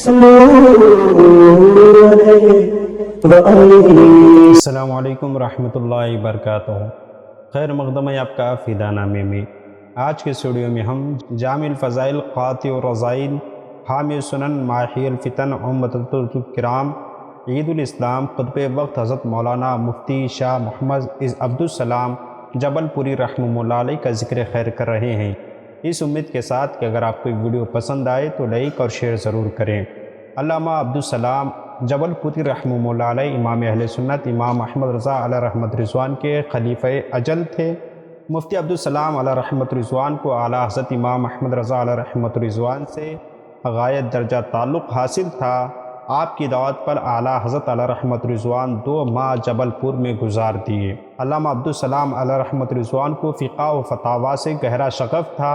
السلام علیکم ورحمۃ اللہ وبرکاتہ۔ خیر مقدم ہے آپ کا فدا نامے میں۔ آج کے اسٹوڈیو میں ہم جامع الفضائل قاطع الرذائل حامی السنن ماحی الفتن عمدۃ الکرام عید الاسلام قطب وقت حضرت مولانا مفتی شاہ محمد السلام جبلپوری رحمہ اللہ علیہ کا ذکر خیر کر رہے ہیں، اس امید کے ساتھ کہ اگر آپ کو ویڈیو پسند آئے تو لائک اور شیئر ضرور کریں۔ علامہ السلام جبلپوری رحمہ اللہ علیہ امام اہل سنت امام محمد رضا علیہ رحمت رضوان کے خلیفہ اجل تھے۔ مفتی السلام علیہ رحمت رضوان کو اعلیٰ حضرت امام محمد رضا علیہ رحمت رضوان سے غایت درجہ تعلق حاصل تھا۔ آپ کی دعوت پر اعلیٰ حضرت علیہ رحمت رضوان 2 ماہ جبلپور میں گزار دیے۔ علامہ السلام علیہ رحمت رضوان کو فقہ و فتاوی سے گہرا شغف تھا۔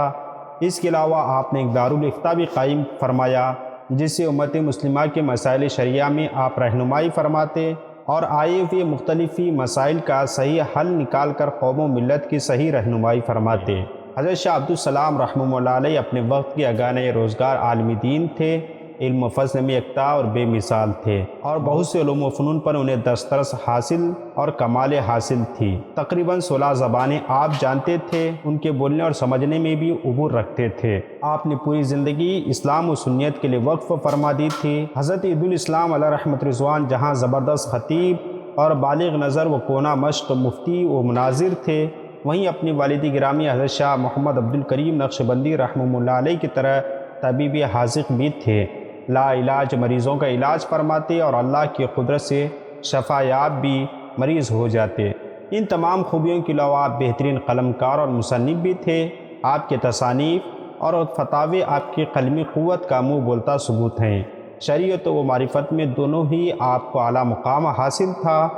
اس کے علاوہ آپ نے ایک دارالافتاء بھی قائم فرمایا، جس سے امت مسلمہ کے مسائل شرعیہ میں آپ رہنمائی فرماتے اور آئے ہوئے مختلف مسائل کا صحیح حل نکال کر قوم و ملت کی صحیح رہنمائی فرماتے۔ حضرت شاہ السلام رحمہ اللہ علیہ اپنے وقت کے اگانے روزگار عالم دین تھے، علم و فضل میں یکتا اور بے مثال تھے، اور بہت سے علوم و فنون پر انہیں دسترس حاصل اور کمال حاصل تھی۔ تقریباً 16 زبانیں آپ جانتے تھے، ان کے بولنے اور سمجھنے میں بھی عبور رکھتے تھے۔ آپ نے پوری زندگی اسلام و سنیت کے لیے وقف فرما دی تھی۔ حضرت الاسلام علیہ رحمت رضوان جہاں زبردست خطیب اور بالغ نظر و کونا مشق مفتی و مناظر تھے، وہیں اپنی والد گرامی حضرت شاہ محمد عبدالکریم نقشبندی رحمہ اللہ علیہ کی طرح طبیب حاذق بھی تھے۔ لا علاج مریضوں کا علاج فرماتے اور اللہ کی قدرت سے شفا یاب بھی مریض ہو جاتے۔ ان تمام خوبیوں کے علاوہ آپ بہترین قلم کار اور مصنف بھی تھے۔ آپ کے تصانیف اور فتاوی آپ کی قلمی قوت کا منہ بولتا ثبوت ہیں۔ شریعت و معرفت میں دونوں ہی آپ کو اعلیٰ مقام حاصل تھا۔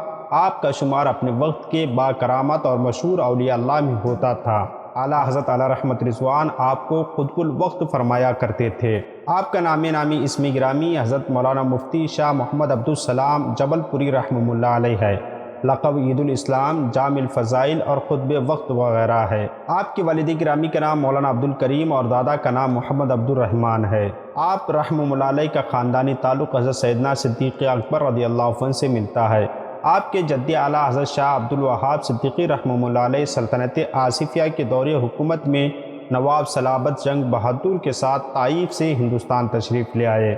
آپ کا شمار اپنے وقت کے با کرامت اور مشہور اولیاء اللہ میں ہوتا تھا۔ اعلیٰ حضرت علیہ رحمت رضوان آپ کو قطب الوقت فرمایا کرتے تھے۔ آپ کا نامی اسم گرامی حضرت مولانا مفتی شاہ محمد السلام جبلپوری رحمہ اللہ علیہ ہے۔ لقب عید الاسلام جامع الفضائل اور قطب وقت وغیرہ ہے۔ آپ کے والد گرامی کا نام مولانا عبدالکریم اور دادا کا نام محمد عبدالرحمن ہے۔ آپ رحمہ اللہ علیہ کا خاندانی تعلق حضرت سیدنا صدیق اکبر رضی اللہ عنہ سے ملتا ہے۔ آپ کے جد اعلیٰ حضرت شاہ عبدالوہاب صدیقی رحمہ اللہ علیہ سلطنت آصفیہ کے دور حکومت میں نواب صلابت جنگ بہادر کے ساتھ طائف سے ہندوستان تشریف لے آئے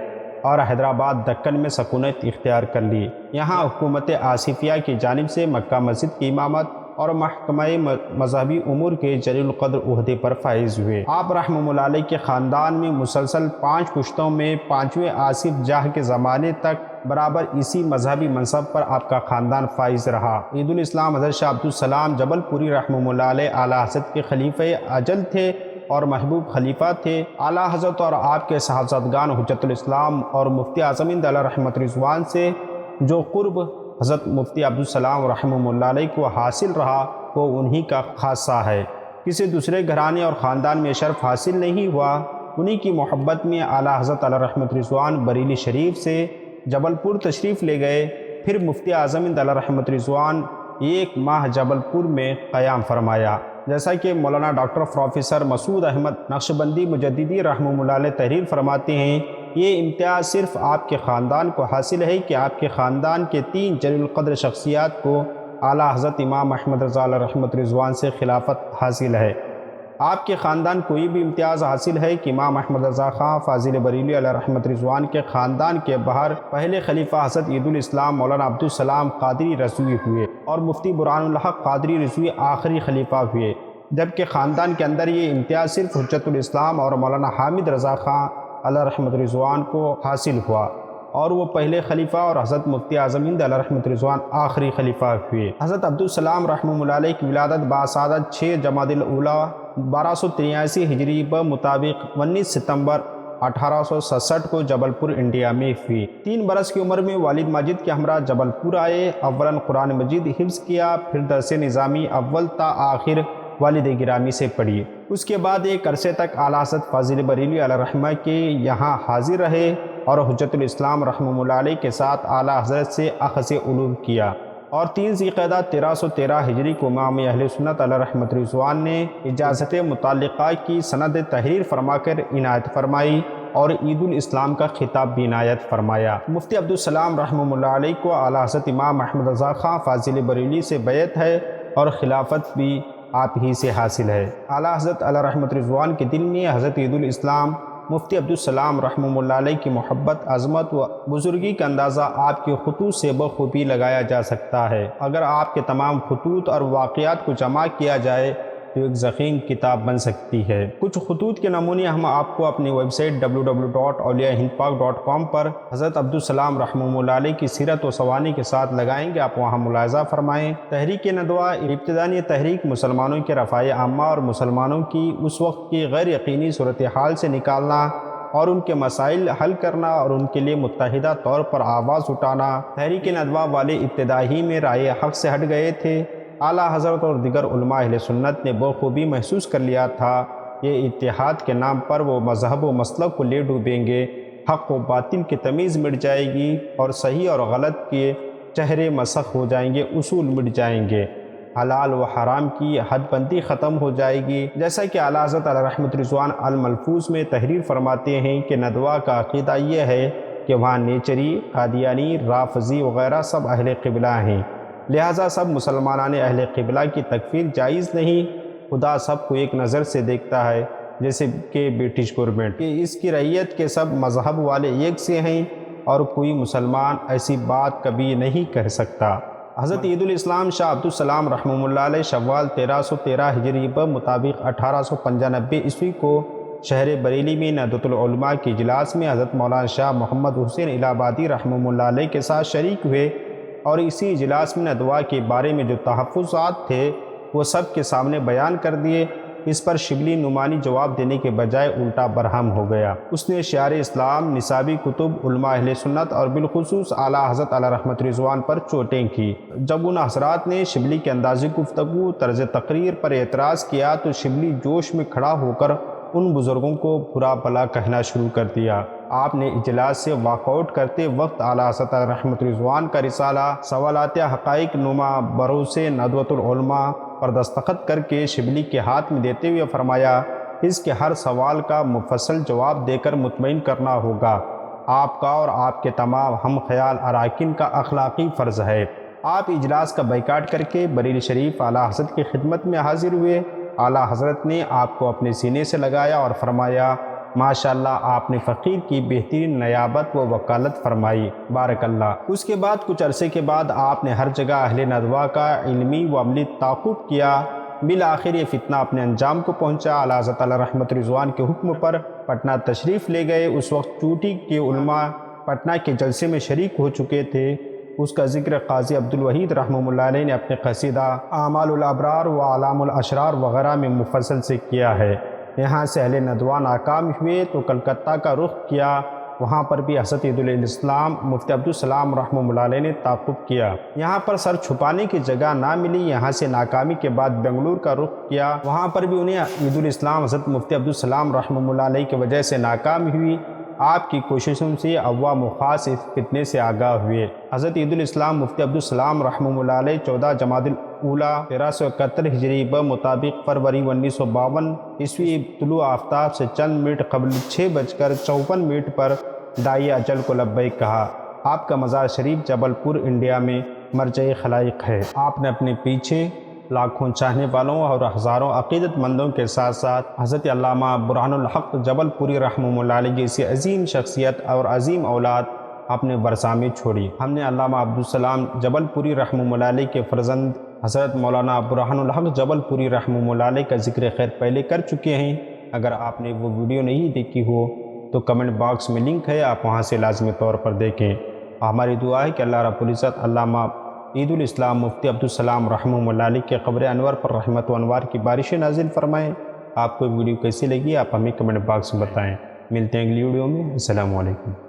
اور حیدرآباد دکن میں سکونت اختیار کر لی۔ یہاں حکومت آصفیہ کی جانب سے مکہ مسجد کی امامت اور محکمہ مذہبی امور کے جلیل القدر عہدے پر فائز ہوئے۔ آپ رحمہ اللہ علیہ کے خاندان میں مسلسل 5 پشتوں میں 5ویں آصف جاہ کے زمانے تک برابر اسی مذہبی منصب پر آپ کا خاندان فائز رہا۔ عید الاسلام حضرت شاہ السلام جبلپوری رحمہ اللہ علیہ اعلیٰ حضرت کے خلیفہ اجل تھے اور محبوب خلیفہ تھے۔ اعلیٰ حضرت اور آپ کے صاحبزادگان حجت الاسلام اور مفتی اعظم علیہ رحمت رضوان سے جو قرب حضرت مفتی السلام رحمہ اللہ علیہ کو حاصل رہا وہ انہی کا خاصہ ہے۔ کسی دوسرے گھرانے اور خاندان میں شرف حاصل نہیں ہوا۔ انہی کی محبت میں اعلیٰ حضرت علیہ رحمت رضوان بریلی شریف سے جبلپور تشریف لے گئے۔ پھر مفتی اعظم علیہ رحمت رضوان 1 ماہ جبلپور میں قیام فرمایا۔ جیسا کہ مولانا ڈاکٹر پروفیسر مسعود احمد نقشبندی مجددی رحمہ اللہ علیہ تحریر فرماتے ہیں، یہ امتیاز صرف آپ کے خاندان کو حاصل ہے کہ آپ کے خاندان کے 3 جلیل القدر شخصیات کو اعلیٰ حضرت امام محمد رضا علیہ رحمت رضوان سے خلافت حاصل ہے۔ آپ کے خاندان کو یہ بھی امتیاز حاصل ہے کہ امام محمد رضا خان فاضل بریلی علیہ رحمت رضوان کے خاندان کے باہر پہلے خلیفہ حضرت عید الاسلام مولانا السلام قادری رضوی ہوئے اور مفتی برہان الحق قادری رضوی آخری خلیفہ ہوئے، جبکہ خاندان کے اندر یہ امتیاز صرف حجت الاسلام اور مولانا حامد رضا خان علیہ رحمت رضوان کو حاصل ہوا اور وہ پہلے خلیفہ اور حضرت مفتی اعظم علیہ رحمت رضوان آخری خلیفہ ہوئے۔ حضرت السلام رحمہ اللہ علیہ کی ولادت باسعادت 6 جمادی الاولیٰ 1283 ہجری بمطابق 19 ستمبر 1867 کو جبلپور انڈیا میں ہوئی۔ 3 برس کی عمر میں والد ماجد کے ہمراہ جبلپور آئے۔ اولاً قرآن مجید حفظ کیا، پھر درس نظامی اول تا آخر والد گرامی سے پڑھی۔ اس کے بعد ایک عرصے تک اعلیٰ حضرت فاضل بریلی علیہ رحمہ کے یہاں حاضر رہے اور حجت الاسلام رحمہ اللہ علیہ کے ساتھ اعلیٰ حضرت سے اخذ علوم کیا، اور 3 ذی القعدہ 1313 ہجری کو امام اہل سنت علیہ رحمت رضوان نے اجازت متعلقہ کی سند تحریر فرما کر عنایت فرمائی۔ اور عید الاسلام کا خطاب بھی عنایت فرمایا۔ مفتی السلام رحمہ اللہ علیہ کو اعلیٰ حضرت امام محمد رضا خان فاضل بریلوی سے بیعت ہے اور خلافت بھی آپ ہی سے حاصل ہے۔ اعلیٰ حضرت علیہ رحمت رضوان کے دل میں حضرت عید الاسلام مفتی السلام رحمہ اللہ علیہ کی محبت، عظمت و بزرگی کا اندازہ آپ کے خطوط سے بخوبی لگایا جا سکتا ہے۔ اگر آپ کے تمام خطوط اور واقعات کو جمع کیا جائے تو ایک ضخیم کتاب بن سکتی ہے۔ کچھ خطوط کے نمونے ہم آپ کو اپنی ویب سائٹ www.awliyaahindpak.com پر حضرت السلام رحمہ اللہ علیہ کی سیرت و سوانی کے ساتھ لگائیں گے، آپ وہاں ملاحظہ فرمائیں۔ تحریک ندوہ ابتدائی تحریک مسلمانوں کے رفع عامہ اور مسلمانوں کی اس وقت کی غیر یقینی صورتحال سے نکالنا اور ان کے مسائل حل کرنا اور ان کے لیے متحدہ طور پر آواز اٹھانا۔ تحریک ندوہ والے ابتدائی میں رائے حق سے ہٹ گئے تھے۔ اعلیٰ حضرت اور دیگر علماء اہل سنت نے بخوبی محسوس کر لیا تھا، یہ اتحاد کے نام پر وہ مذہب و مسلک کو لے ڈوبیں گے، حق و باطل کی تمیز مٹ جائے گی اور صحیح اور غلط کے چہرے مسخ ہو جائیں گے، اصول مٹ جائیں گے، حلال و حرام کی حد بندی ختم ہو جائے گی۔ جیسا کہ اعلیٰ حضرت علیہ رحمت رضوان الملفوظ میں تحریر فرماتے ہیں کہ ندوہ کا عقیدہ یہ ہے کہ وہاں نیچری، قادیانی، رافضی وغیرہ سب اہل قبلہ ہیں، لہٰذا سب مسلمانان اہل قبلہ کی تکفیر جائز نہیں۔ خدا سب کو ایک نظر سے دیکھتا ہے، جیسے کہ برٹش گورنمنٹ، کہ اس کی رعیت کے سب مذہب والے ایک سے ہیں اور کوئی مسلمان ایسی بات کبھی نہیں کہہ سکتا۔ حضرت عید الاسلام شاہ السلام رحمہ اللہ علیہ شوال 1313 ہجری بمطابق 1895 عیسوی کو شہر بریلی میں ندوۃ العلماء کے اجلاس میں حضرت مولانا شاہ محمد حسین الہ آبادی رحمہ اللہ علیہ کے ساتھ شریک ہوئے اور اسی اجلاس میں ندوہ کے بارے میں جو تحفظات تھے وہ سب کے سامنے بیان کر دیے۔ اس پر شبلی نعمانی جواب دینے کے بجائے الٹا برہم ہو گیا۔ اس نے شعار اسلام، نصابی کتب، علماء اہل سنت اور بالخصوص اعلیٰ حضرت علیہ رحمت رضوان پر چوٹیں کی۔ جب ان حضرات نے شبلی کے اندازی گفتگو، طرز تقریر پر اعتراض کیا تو شبلی جوش میں کھڑا ہو کر ان بزرگوں کو برا بھلا کہنا شروع کر دیا۔ آپ نے اجلاس سے واک آؤٹ کرتے وقت اعلیٰ حضرت علیہ رحمت رضوان کا رسالہ سوالات حقائق نما بروس ندوۃ العلماء پر دستخط کر کے شبلی کے ہاتھ میں دیتے ہوئے فرمایا، اس کے ہر سوال کا مفصل جواب دے کر مطمئن کرنا ہوگا۔ آپ کا اور آپ کے تمام ہم خیال اراکین کا اخلاقی فرض ہے۔ آپ اجلاس کا بائیکاٹ کر کے بریلی شریف اعلیٰ حضرت کی خدمت میں حاضر ہوئے۔ اعلیٰ حضرت نے آپ کو اپنے سینے سے لگایا اور فرمایا، ماشاءاللہ آپ نے فقیر کی بہترین نیابت و وکالت فرمائی، بارک اللہ۔ اس کے بعد کچھ عرصے کے بعد آپ نے ہر جگہ اہل ندوہ کا علمی و عملی تعاقب کیا۔ بالآخر یہ فتنہ اپنے انجام کو پہنچا۔ اعلیٰ حضرت علیہ رحمت رضوان کے حکم پر پٹنہ تشریف لے گئے۔ اس وقت چوٹی کے علماء پٹنہ کے جلسے میں شریک ہو چکے تھے۔ اس کا ذکر قاضی عبدل رحمہ اللہ علیہ نے اپنے قصیدہ اعمال الابرار و اعلام الاشرار وغیرہ میں مفصل سے کیا ہے۔ یہاں سے اہل ندوہ ناکام ہوئے تو کلکتہ کا رخ کیا، وہاں پر بھی حضرت عید الاسلام مفتی السلام رحمہ اللہ علیہ نے تعاقب کیا۔ یہاں پر سر چھپانے کی جگہ نہ ملی، یہاں سے ناکامی کے بعد بنگلور کا رخ کیا، وہاں پر بھی انہیں عید الاسلام حضرت مفتی السلام رحمہ اللہ علیہ کی وجہ سے ناکام ہوئی۔ آپ کی کوششوں سے عوام و خاص اس فتنے سے آگاہ ہوئے۔ حضرت عید الاسلام مفتی السلام رحمہ اللہ علیہ 14 جمادی الاولیٰ 1371 ہجری بمطابق فروری 1952 عیسوی طلوع آفتاب سے چند منٹ قبل 6:54 پر داعی اجل کو لبیک کہا۔ آپ کا مزار شریف جبلپور انڈیا میں مرجع خلائق ہے۔ آپ نے اپنے پیچھے لاکھوں چاہنے والوں اور ہزاروں عقیدت مندوں کے ساتھ ساتھ حضرت علامہ برہان الحق جبلپوری رحمہ اللہ علیہ جیسی عظیم شخصیت اور عظیم اولاد اپنے ورثہ میں چھوڑی۔ ہم نے علامہ السلام جبلپوری رحمہ اللہ علیہ کے فرزند حضرت مولانا برہان الحق جبلپوری رحمہ اللہ علیہ کا ذکر خیر پہلے کر چکے ہیں۔ اگر آپ نے وہ ویڈیو نہیں دیکھی ہو تو کمنٹ باکس میں لنک ہے، آپ وہاں سے لازمی طور پر دیکھیں۔ ہماری دعا ہے کہ اللہ رب العزت علامہ عید الاسلام مفتی السلام رحمہ اللہ علیہ کے قبر انور پر رحمت و انوار کی بارشیں نازل فرمائیں۔ آپ کو ویڈیو کیسی لگی آپ ہمیں کمنٹ باکس میں بتائیں۔ ملتے ہیں اگلی ویڈیو میں۔ السلام علیکم۔